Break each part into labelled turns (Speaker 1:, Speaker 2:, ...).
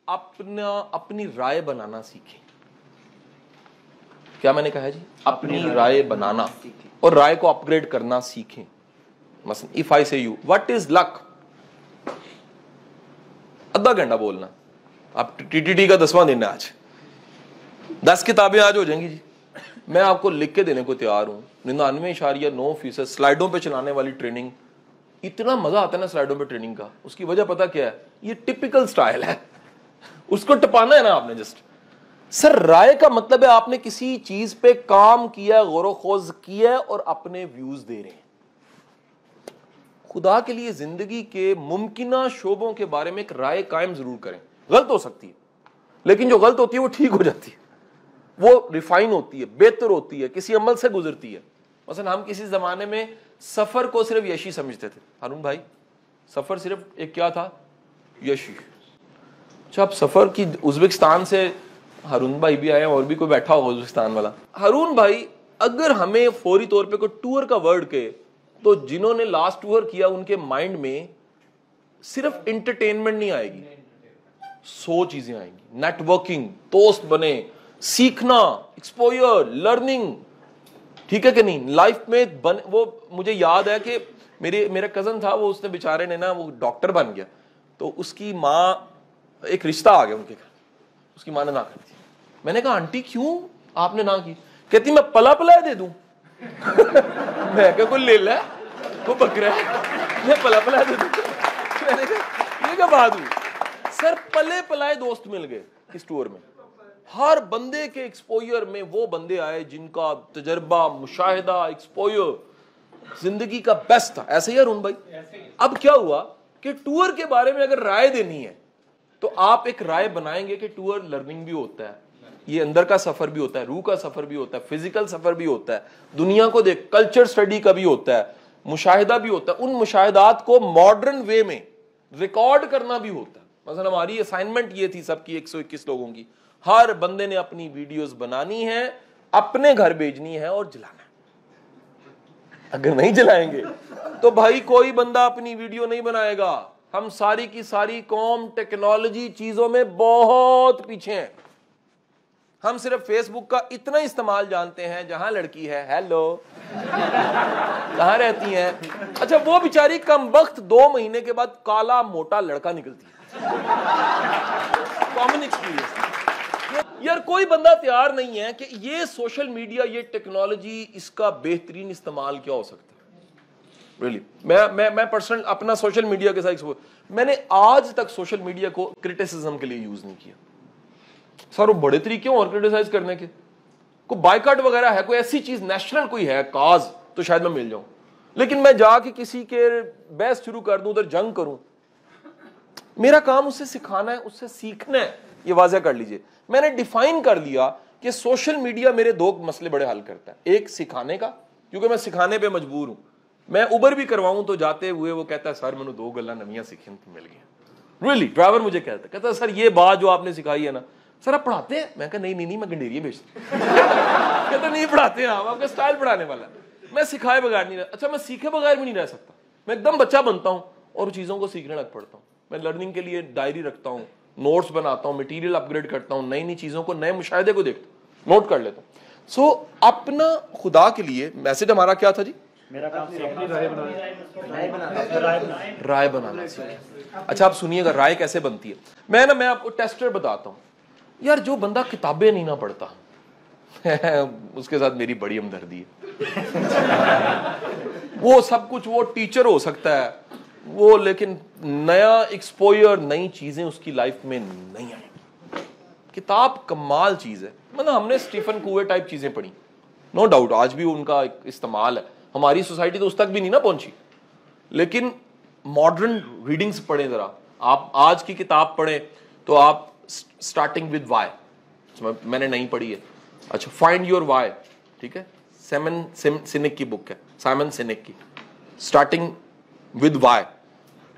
Speaker 1: اپنی رائے بنانا سیکھیں. کیا میں نے کہا جی؟ اپنی رائے بنانا اور رائے کو اپ گریڈ کرنا سیکھیں. مثلا if I say you what is luck, آدھا گھنٹہ بولنا. آپ TTT کا 10واں دن ہے آج, 10 کتابیں آج ہو جائیں گی جی. میں آپ کو لکھ کے دینے کو تیار ہوں. 99.9% سلائڈوں پہ چلانے والی ٹریننگ. اتنا مزہ آتا ہے نا سلائڈوں پہ ٹریننگ کا. اس کی وجہ پتا کیا ہے؟ یہ ٹپیکل سٹائل ہے, اس کو ٹپانا ہے نا آپ نے. جسٹ سر رائے کا مطلب ہے آپ نے کسی چیز پہ کام کیا, غور و خوض کیا اور اپنے ویوز دے رہے ہیں. خدا کے لیے زندگی کے ممکنہ شعبوں کے بارے میں ایک رائے قائم ضرور کریں. غلط ہو سکتی ہے, لیکن جو غلط ہوتی ہے وہ ٹھیک ہو جاتی ہے, وہ ریفائن ہوتی ہے, بہتر ہوتی ہے, کسی عمل سے گزرتی ہے. مثلا ہم کسی زمانے میں سفر کو صرف یشی سمجھتے تھے. ہارون بھائی سفر صرف ایک کیا تھا؟ یشی. اچھا اب سفر کی ازبکستان سے ہارون بھائی بھی آئے اور بھی کوئی بیٹھا ہوگا ازبکستان والا. ہارون بھائی اگر ہمیں فوری طور پہ کوئی ٹور کا ورڈ کہے تو جنہوں نے لاسٹ ٹور کیا ان کے مائنڈ میں صرف انٹرٹینمنٹ نہیں آئے گی, 100 چیزیں آئیں گی. نیٹ ورکنگ, دوست بنے, سیکھنا, ایکسپوئر, لرننگ. ٹھیک ہے کہ نہیں؟ لائف میں وہ مجھے یاد ہے کہ میرا کزن تھا, وہ اس نے بیچارے نے نا وہ ڈاکٹر بن گیا, تو اس کی ماں, ایک رشتہ آ گیا ان کے گھر, اس کی ماں نے نہ کر دی. میں نے کہا آنٹی کیوں آپ نے نہ کی؟ کہتی میں پلا پلا دے دوں. میں کہا کوئی لے لے, وہ بکرا ہے, میں پلا پلا دے دوں. میں نے کہا یہ کیا بات ہوئی؟ سر پلے پلائے دوست مل گئے اس ٹور میں. ہر بندے کے ایکسپوئر میں وہ بندے آئے جن کا تجربہ, مشاہدہ, ایکسپوئر زندگی کا بیسٹ تھا. ایسے ہی ارون بھائی. اب کیا ہوا کہ ٹور کے بارے میں اگر رائے دینی ہے تو آپ ایک رائے بنائیں گے کہ ٹور لرننگ بھی ہوتا ہے, یہ اندر کا سفر بھی ہوتا ہے, روح کا سفر بھی ہوتا ہے, فزیکل سفر بھی ہوتا ہے, دنیا کو دیکھ کلچر سٹڈی کا بھی ہوتا ہے, مشاہدہ بھی ہوتا ہے. ان مشاہدات کو ماڈرن وے میں ریکارڈ کرنا بھی ہوتا ہے. مثلا ہماری اسائنمنٹ یہ تھی سب کی 121 لوگوں کی, ہر بندے نے اپنی ویڈیوز بنانی ہے, اپنے گھر بھیجنی ہے اور جلانا ہے. اگر نہیں جلائیں گے تو بھائی کوئی بندہ اپنی ویڈیو نہیں بنائے گا. ہم ساری کی ساری قوم ٹیکنالوجی چیزوں میں بہت پیچھے ہیں. ہم صرف فیس بک کا اتنا استعمال جانتے ہیں جہاں لڑکی ہے ہیلو کہاں رہتی ہیں. اچھا وہ بیچاری کم وقت 2 مہینے کے بعد کالا موٹا لڑکا نکلتی ہے. Common experience. یار کوئی بندہ تیار نہیں ہے کہ یہ سوشل میڈیا, یہ ٹیکنالوجی, اس کا بہترین استعمال کیا ہو سکتا ہے. ریلی میں پرسنل اپنا سوشل میڈیا کے ساتھ میں نے آج تک سوشل میڈیا کو کرٹیسزم کے لیے یوز نہیں کیا. سر وہ بڑے طریقے اور کرٹیسائز کرنے کے, کوئی بائیکاٹ وغیرہ ہے, کوئی ایسی چیز نیشنل کوئی ہے کاز تو شاید میں مل جاؤں, لیکن میں جا کے کسی کے بحث شروع کر دوں, ادھر جنگ کروں. میرا کام اس سے سکھانا ہے, اس سے سیکھنا ہے. یہ واضح کر لیجئے, میں نے ڈیفائن کر لیا کہ سوشل میڈیا میرے 2 مسئلے بڑے حل کرتا ہے. ایک سکھانے کا, کیونکہ میں سکھانے پہ مجبور ہوں. میں اوبر بھی کرواؤں تو جاتے ہوئے وہ کہتا ہے سر میں نے 2 گلاں نویاں سیکھیں مل گیا. ریلی ڈرائیور مجھے کہتا ہے سر یہ بات جو آپ نے سکھائی ہے نا سر آپ پڑھاتے ہیں؟ میں کہا نہیں میں گنڈیریاں بیچتا ہوں. کہتا نہیں پڑھاتے ہیں آپ کا سٹائل پڑھانے والا ہے. میں سکھائے بغیر نہیں رہ, اچھا میں سیکھے بغیر بھی نہیں رہ سکتا. میں ایک دم بچہ بنتا ہوں اور چیزوں کو سیکھنے لگ پڑتا ہوں. میں لرننگ کے لیے ڈائری رکھتا ہوں, نوٹس بناتا ہوں, مٹیریل اپ گریڈ کرتا ہوں, نئی چیزوں کو, نئے مشاہدے کو دیکھتا ہوں, نوٹ کر لیتا ہوں. سو اپنا خدا کے لیے میسج ہمارا کیا تھا جی؟ رائے بنانا سیکھیں. اچھا آپ سنیے گا رائے کیسے بنتی ہے. میں آپ کو ٹیسٹر بتاتا ہوں. یار جو بندہ کتابیں نہیں نہ پڑھتا اس کے ساتھ میری بڑی ہمدردی ہے. وہ سب کچھ, وہ ٹیچر ہو سکتا ہے وہ, لیکن نیا ایکسپوئر, نئی چیزیں اس کی لائف میں نہیں آئیں گی. کتاب کمال چیز ہے. مطلب ہم نے اسٹیفن کووے ٹائپ چیزیں پڑھی, نو ڈاؤٹ آج بھی ان کا استعمال ہے. ہماری سوسائٹی تو اس تک بھی نہیں نہ پہنچی, لیکن ماڈرن ریڈنگز پڑھیں ذرا. آپ آج کی کتاب پڑھیں تو آپ اسٹارٹنگ ود وائی, میں نے نہیں پڑھی ہے. اچھا فائنڈ یور وائی, ٹھیک ہے, سائمن سینک کی بک ہے, سائمن سینک کی, اسٹارٹنگ ود وائی.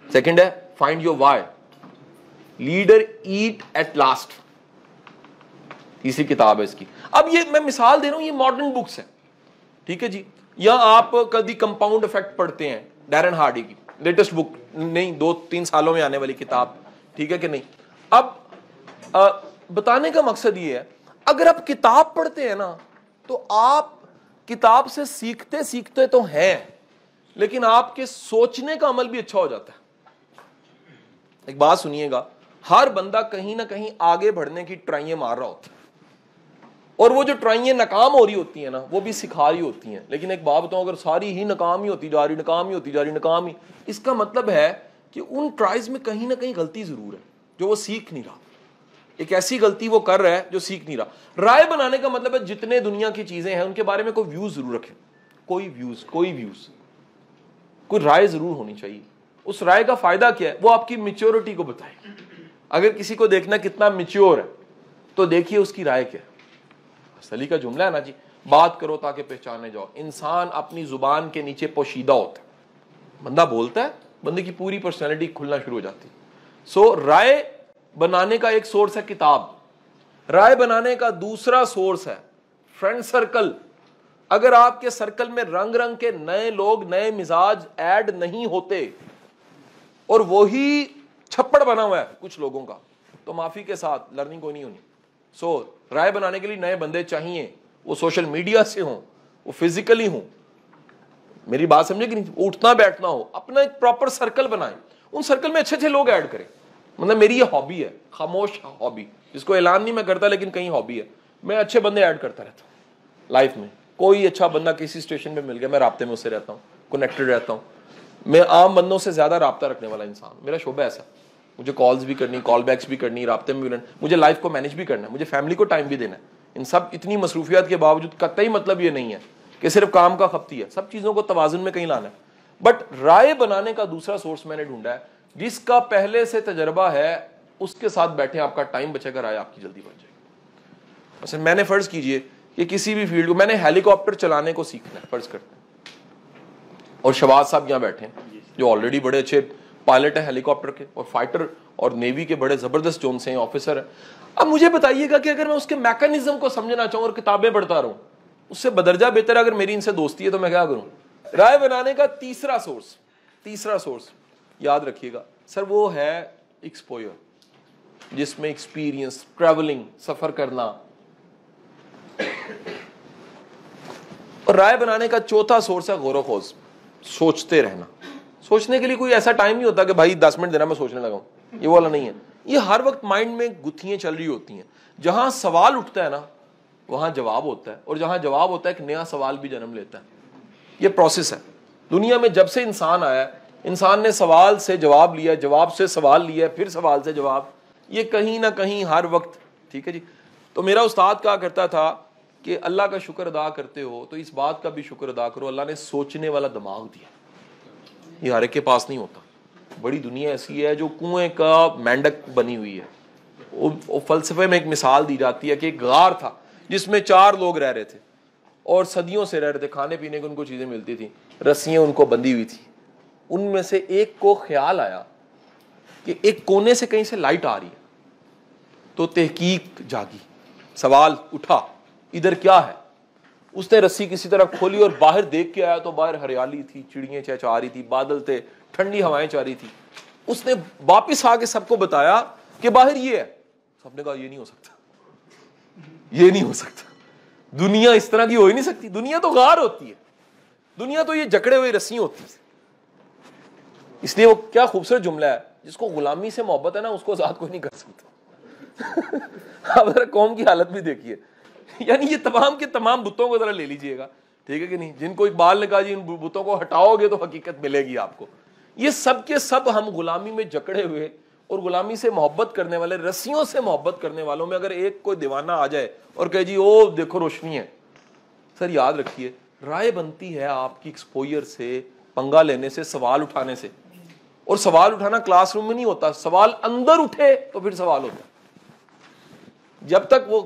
Speaker 1: سیکنڈ ہے find your why, leader eat eat last, تیسری کتاب ہے اس کی. اب یہ میں مثال دے رہا ہوں, یہ ماڈرن بکس ہیں, ٹھیک ہے جی. یا آپ کبھی کمپاؤنڈ افیکٹ پڑھتے ہیں, ڈیرن ہارڈی کی لیٹسٹ بک, نہیں 2-3 سالوں میں آنے والی کتاب, ٹھیک ہے کہ نہیں. اب بتانے کا مقصد یہ ہے اگر آپ کتاب پڑھتے ہیں نا تو آپ کتاب سے سیکھتے سیکھتے تو ہیں لیکن آپ کے سوچنے کا عمل بھی اچھا ہو جاتا ہے. ایک بات سنیے گا, ہر بندہ کہیں نہ کہیں آگے بڑھنے کی ٹرائیں مار رہا ہوتا ہے اور وہ جو ٹرائیں ناکام ہو رہی ہوتی ہیں نا وہ بھی سکھا رہی ہوتی ہیں. لیکن ایک بات بتاؤں, اگر ساری ہی ناکام ہی ہوتی جا رہی, ناکام ہی ہوتی جا رہی, ناکام ہی, اس کا مطلب ہے کہ ان ٹرائز میں کہیں نہ کہیں غلطی ضرور ہے جو وہ سیکھ نہیں رہا. ایک ایسی غلطی وہ کر رہا ہے جو سیکھ نہیں رہا. رائے بنانے کا مطلب ہے جتنے دنیا کی چیزیں ہیں ان کے بارے میں کوئی ویوز ضرور رکھے, کوئی رائے ضرور ہونی چاہیے. اس رائے کا فائدہ کیا ہے, وہ آپ کی میچورٹی کو بتائے. اگر کسی کو دیکھنا کتنا میچور ہے تو دیکھیے اس کی رائے کیا ہے. سلی کا جملہ ہے نا جی, بات کرو تاکہ پہچانے جاؤ. انسان اپنی زبان کے نیچے پوشیدہ ہوتا ہے. بندہ بولتا ہے, بندے کی پوری پرسنالٹی کھلنا شروع ہو جاتی. سو رائے بنانے کا ایک سورس ہے کتاب. رائے بنانے کا دوسرا سورس ہے فرینڈ سرکل. اگر آپ کے سرکل میں رنگ رنگ کے نئے لوگ, نئے مزاج ایڈ نہیں ہوتے اور وہی چھپڑ بنا ہوا ہے کچھ لوگوں کا, تو معافی کے ساتھ لرننگ کوئی نہیں ہونی. سو رائے بنانے کے لیے نئے بندے چاہیے, وہ سوشل میڈیا سے ہوں, وہ فزیکلی ہوں. میری بات سمجھے کہ نہیں, اٹھنا بیٹھنا ہو, اپنا ایک پراپر سرکل بنائیں. ان سرکل میں اچھے اچھے لوگ ایڈ کریں. مطلب میری یہ ہابی ہے, خاموش ہابی, جس کو اعلان نہیں میں کرتا لیکن کہیں ہابی ہے, میں اچھے بندے ایڈ کرتا رہتا ہوں لائف میں. کوئی اچھا بندہ کسی اسٹیشن پہ مل گیا, میں رابطے میں اس سے رہتا ہوں, کنیکٹڈ رہتا ہوں. میں عام بندوں سے زیادہ رابطہ رکھنے والا انسان, میرا شعبہ ایسا. مجھے کالز بھی کرنی, کال بیکس بھی کرنی, رابطے میں بھی رہنا, مجھے لائف کو مینیج بھی کرنا ہے, مجھے فیملی کو ٹائم بھی دینا ہے. ان سب اتنی مصروفیات کے باوجود قطعی مطلب یہ نہیں ہے کہ صرف کام کا خپتی ہے, سب چیزوں کو توازن میں کہیں لانا ہے. بٹ رائے بنانے کا دوسرا سورس میں نے ڈھونڈا ہے جس کا پہلے سے تجربہ ہے, اس کے ساتھ بیٹھے, آپ کا ٹائم بچے گا, رائے آپ کی جلدی بن جائے گی. مثلا میں نے فرض کیجئے کہ کسی بھی فیلڈ کو, میں نے ہیلی کاپٹر چلانے کو سیکھنا ہے فرض کرتے ہیں, اور شہباز صاحب یہاں بیٹھے ہیں جو آلریڈی بڑے اچھے پائلٹ ہیں ہیلی کاپٹر کے, اور فائٹر اور نیوی کے بڑے زبردست جون سے ہیں آفیسر ہیں. اب مجھے بتائیے گا کہ اگر میں اس کے میکانزم کو سمجھنا چاہوں اور کتابیں پڑھتا رہوں, اس سے بدرجہ بہتر اگر میری ان سے دوستی ہے تو میں کیا کروں. رائے بنانے کا تیسرا سورس یاد رکھیے گا سر, وہ ہے ایکسپوئر, جس میں ایکسپیرینس, ٹریولنگ, سفر کرنا. اور رائے بنانے کا چوتھا سورس ہے غور و خوض, سوچتے رہنا. سوچنے کے لیے کوئی ایسا ٹائم نہیں ہوتا کہ بھائی 10 منٹ دینا میں سوچنے لگا ہوں, یہ والا نہیں ہے. یہ ہر وقت مائنڈ میں گتھیاں چل رہی ہوتی ہیں. جہاں سوال اٹھتا ہے نا وہاں جواب ہوتا ہے, اور جہاں جواب ہوتا ہے ایک نیا سوال بھی جنم لیتا ہے. یہ پروسیس ہے. دنیا میں جب سے انسان آیا, انسان نے سوال سے جواب لیا, جواب سے سوال لیا, پھر سوال سے جواب. یہ کہیں نہ کہیں ہر وقت, ٹھیک ہے جی. تو میرا استاد کہا کرتا تھا کہ اللہ کا شکر ادا کرتے ہو تو اس بات کا بھی شکر ادا کرو اللہ نے سوچنے والا دماغ دیا. یہ ہر ایک کے پاس نہیں ہوتا. بڑی دنیا ایسی ہے جو کنویں کا مینڈک بنی ہوئی ہے. وہ فلسفے میں ایک مثال دی جاتی ہے کہ ایک غار تھا جس میں 4 لوگ رہ رہے تھے اور صدیوں سے رہ رہے تھے, کھانے پینے کو ان کو چیزیں ملتی تھیں, رسیاں ان کو بندھی ہوئی تھی. ان میں سے ایک کو خیال آیا کہ ایک کونے سے کہیں سے لائٹ آ رہی ہے, تو تحقیق جاگی, سوال اٹھا ادھر کیا ہے. اس نے رسی کسی طرح کھولی اور باہر دیکھ کے آیا تو باہر ہریالی تھی, چڑیاں چہچہا رہی تھی, بادل تھے, ٹھنڈی ہوائیں چل رہی تھی. اس نے واپس آ کے سب کو بتایا کہ باہر یہ ہے. سب نے کہا یہ نہیں ہو سکتا, یہ نہیں ہو سکتا, دنیا اس طرح کی ہو ہی نہیں سکتی, دنیا تو غار ہوتی ہے, دنیا تو یہ جکڑے ہوئے رسیاں ہوتی ہیں. اس لیے وہ کیا خوبصورت جملہ ہے, جس کو غلامی سے محبت ہے نا اس کو ذات کوئی نہیں کر سکتا. آپ ذرا قوم کی حالت بھی دیکھیے, یعنی یہ تمام کے تمام بتوں کو ذرا لے لیجئے گا, ٹھیک ہے کہ نہیں, جن کو اقبال نے کہا جی ان بتوں کو ہٹاؤ گے تو حقیقت ملے گی آپ کو. یہ سب کے سب ہم غلامی میں جکڑے ہوئے اور غلامی سے محبت کرنے والے, رسیوں سے محبت کرنے والوں میں اگر ایک کوئی دیوانہ آ جائے اور کہے جی او دیکھو روشنی ہے, سر یاد رکھیے رائے بنتی ہے آپ کی ایکسپوئر سے, پنگا لینے سے, سوال اٹھانے سے. اور سوال اٹھانا کلاس روم میں نہیں ہوتا, سوال اندر اٹھے تو پھر سوال ہوتا. جب تک وہ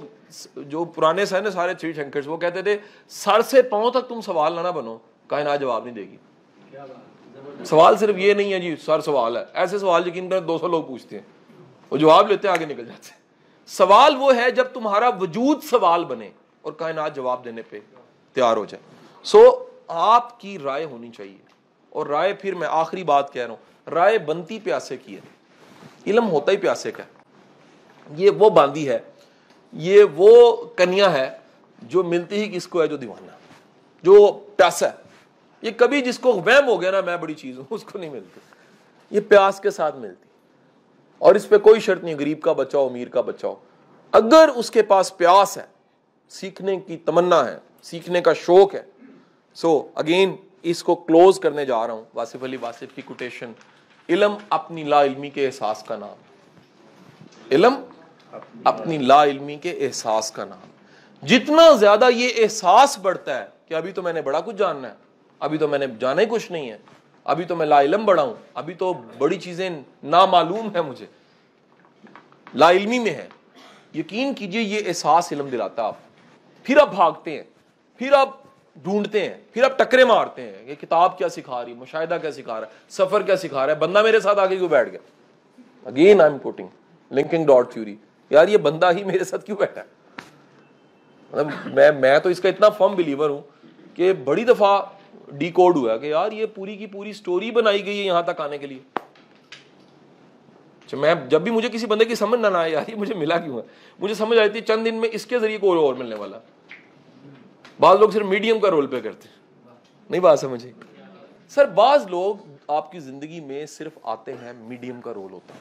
Speaker 1: جو پرانے سن سارے تھری تھنکرز وہ کہتے تھے سر سے پاؤں تک تم سوال نہ بنو, کائنات جواب نہیں دے گی. سوال صرف یہ نہیں ہے جی سر سوال ہے, ایسے سوال یقین کریں 200 لوگ پوچھتے ہیں, وہ جواب لیتے ہیں آگے نکل جاتے ہیں. سوال وہ ہے جب تمہارا وجود سوال بنے اور کائنات جواب دینے پہ تیار ہو جائے. سو آپ کی رائے ہونی چاہیے, اور رائے پھر میں آخری بات کہہ رہا ہوں, رائے بنتی پیاسے کی ہے, علم ہوتا ہی پیاسے کا ہے. یہ وہ باندی ہے, یہ وہ کنیا ہے جو ملتی ہی کس کو ہے, جو دیوانہ, جو پیاسا ہے. یہ کبھی جس کو وہم ہو گیا نا میں بڑی چیز ہوں, اس کو نہیں ملتی, یہ پیاس کے ساتھ ملتی. اور اس پہ کوئی شرط نہیں غریب کا بچہ ہو امیر کا بچہ ہو, اگر اس کے پاس پیاس ہے, سیکھنے کی تمنا ہے, سیکھنے کا شوق ہے. سو اگین اس کو کلوز کرنے جا رہا ہوں واصف علی واصف کی کوٹیشن, علم اپنی لا علمی کے احساس کا نام, علم اپنی لا علمی کے احساس کا نام. جتنا زیادہ یہ احساس بڑھتا ہے کہ ابھی تو میں نے بڑا کچھ جاننا ہے, ابھی تو میں نے جانا ہی کچھ نہیں ہے, ابھی تو میں لا علم بڑا ہوں, ابھی تو بڑی چیزیں نامعلوم ہیں مجھے, لا علمی میں ہے, یقین کیجئے یہ احساس علم دلاتا ہے آپ. پھر آپ بھاگتے ہیں, پھر آپ ڈھونڈتے ہیں, پھر آپ ٹکرے مارتے ہیں, یہ کتاب کیا سکھا رہی, مشاہدہ کیا سکھا رہا ہے, سفر کیا سکھا رہا ہے, بندہ میرے ساتھ آگے کیوں بیٹھ گیا. Again I am quoting linking dot theory, یار یہ بندہ ہی میرے ساتھ کیوں بیٹھا ہے. میں تو اس کا اتنا فرم بلیور ہوں کہ بڑی دفعہ ڈی کوڈ ہوا کہ یار یہ پوری کی پوری سٹوری بنائی گئی ہے یہاں تک آنے کے لیے. میں جب بھی مجھے کسی بندے کی سمجھ نہ آئے یار یہ مجھے ملا کیوں ہے, مجھے سمجھ آتی ہے چند دن میں اس کے ذریعے کوئی اور ملنے والا. بعض لوگ صرف میڈیم کا رول پلے کرتے ہیں, نہیں بات سمجھے سر. بعض لوگ آپ کی زندگی میں صرف آتے ہیں, میڈیم کا رول ہوتا ہے.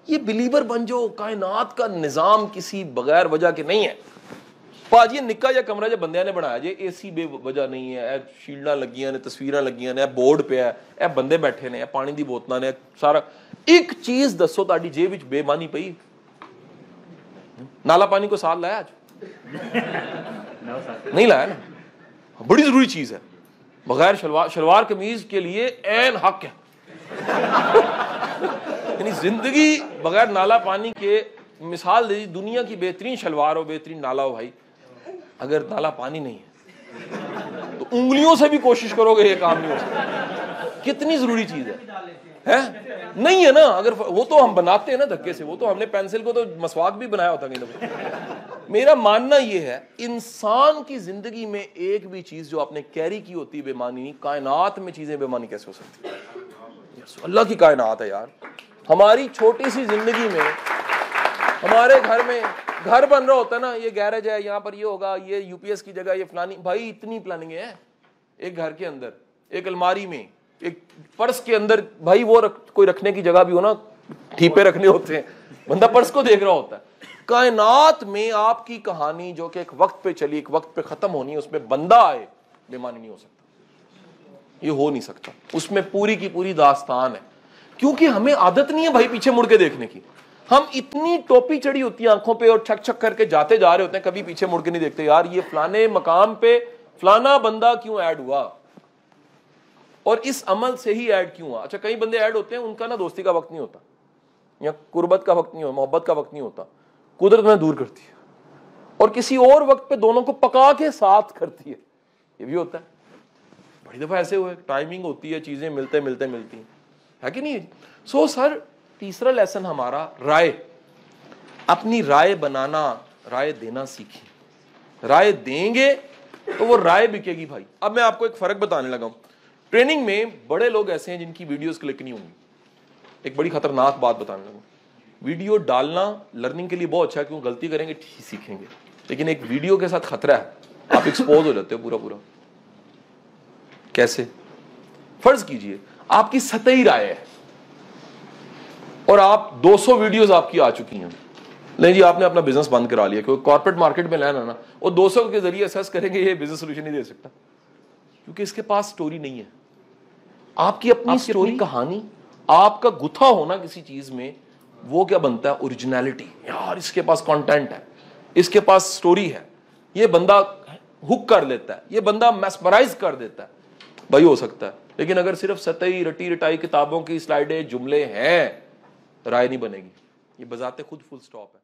Speaker 1: یہ بلیور بن جو کائنات کا نظام کسی بغیر وجہ کے نہیں ہے. پاجی یہ نکا جا کمرہ جو بندیاں نے بنایا جی, اے سی بے وجہ نہیں ہے, شیلڈاں لگیاں نے, تصویراں لگیاں نے, بورڈ پہ ہے, بندے بیٹھے نے, پانی دی بوتلاں نے, سارا. ایک چیز دسو تہاڈی جیب وچ بے مانی پئی, نالا پانی کو ساتھ لایا آج نہیں لایا نا, بڑی ضروری چیز ہے. بغیر شلوار قمیض کے لیے عین حق ہے. یعنی زندگی بغیر نالا پانی کے, مثال دے دنیا کی بہترین شلوار ہو, بہترین نالا ہو بھائی, اگر نالا پانی نہیں ہے تو انگلیوں سے بھی کوشش کرو گے یہ کام نہیں ہو سکتا. کتنی ضروری چیز ہے نہیں ہے نا. اگر وہ تو ہم بناتے ہیں نا دھکے سے, وہ تو ہم نے پینسل کو تو مسواک بھی بنایا ہوتا کہیں دفعہ. میرا ماننا یہ ہے انسان کی زندگی میں ایک بھی چیز جو آپ نے کیری کی ہوتی بے معنی نہیں. کائنات میں چیزیں بے معنی کیسے ہو سکتی ہیں؟ اللہ کی کائنات ہے یار. ہماری چھوٹی سی زندگی میں ہمارے گھر میں گھر بن رہا ہوتا ہے نا, یہ گیرج ہے, یہاں پر یہ ہوگا, یہ یو پی ایس کی جگہ یہ فلانی, بھائی اتنی پلاننگ ہے ایک گھر کے اندر, ایک الماری میں, ایک پرس کے اندر. بھائی وہ کوئی رکھنے کی جگہ بھی ہو نا, ٹھیپے رکھنے ہوتے ہیں, بندہ پرس کو دیکھ رہا ہوتا ہے. کائنات میں آپ کی کہانی جو کہ ایک وقت پہ چلی, ایک وقت پہ ختم ہونی ہے, اس میں بندہ آئے بے معنی نہیں ہو سکتا, یہ ہو نہیں سکتا. اس میں پوری کی پوری داستان ہے, کیونکہ ہمیں عادت نہیں ہے بھائی پیچھے مڑ کے دیکھنے کی. ہم اتنی ٹوپی چڑی ہوتی ہے آنکھوں پہ اور چھک چھک کر کے جاتے جا رہے ہوتے ہیں, کبھی پیچھے مڑ کے نہیں دیکھتے یار یہ فلانے مقام پہ فلانا بندہ کیوں ایڈ ہوا اور اس عمل سے ہی ایڈ کیوں ہوا. اچھا کئی بندے ایڈ ہوتے ہیں ان کا نا دوستی کا وقت نہیں ہوتا, یا قربت کا وقت نہیں ہوتا, محبت کا وقت نہیں ہوتا, قدرت میں دور کرتی ہے, اور کسی اور وقت پہ دونوں کو پکا کے ساتھ کرتی ہے. یہ بھی ہوتا ہے, بڑی دفعہ ایسے ہوئے, ٹائمنگ ہوتی ہے, چیزیں ملتی ہے کہ نہیں. سو سر تیسرا لیسن ہمارا رائے, اپنی رائے بنانا, رائے دینا سیکھیں. رائے دیں گے تو وہ رائے بکے گی بھائی. اب میں آپ کو ایک فرق بتانے لگا ہوں. ٹریننگ میں بڑے لوگ ایسے ہیں جن کی ویڈیوز کلک نہیں ہوں گی. ایک بڑی خطرناک بات بتانے لگا ہوں. ویڈیو ڈالنا لرننگ کے لیے بہت اچھا ہے, کیوں غلطی کریں گے سیکھیں گے, لیکن ایک ویڈیو کے ساتھ خطرہ ہے, آپ ایکسپوز ہو جاتے ہو پورا. کیسے؟ فرض کیجئے آپ کی سطحی رائے ہے اور آپ 200 ویڈیوز آپ کی آ چکی ہیں. نہیں جی آپ نے اپنا بزنس بند کرا لیا, کیونکہ کارپوریٹ مارکیٹ میں لینا نا, وہ 200 کے ذریعے اسیس کریں گے یہ بزنس سولوشن نہیں دے سکتا, کیونکہ اس کے پاس سٹوری نہیں ہے. آپ کی اپنی سٹوری, کہانی, آپ کا گتھا ہونا کسی چیز میں, وہ کیا بنتا ہے اوریجنلٹی. یار اس کے پاس کانٹینٹ ہے, اس کے پاس سٹوری ہے, یہ بندہ ہک کر لیتا ہے, یہ بندہ میسمرائز کر دیتا ہے, بھائی ہو سکتا ہے. لیکن اگر صرف سطحی رٹی رٹائی کتابوں کی سلائیڈیں جملے ہیں, رائے نہیں بنے گی. یہ بذات خود فل سٹاپ ہے.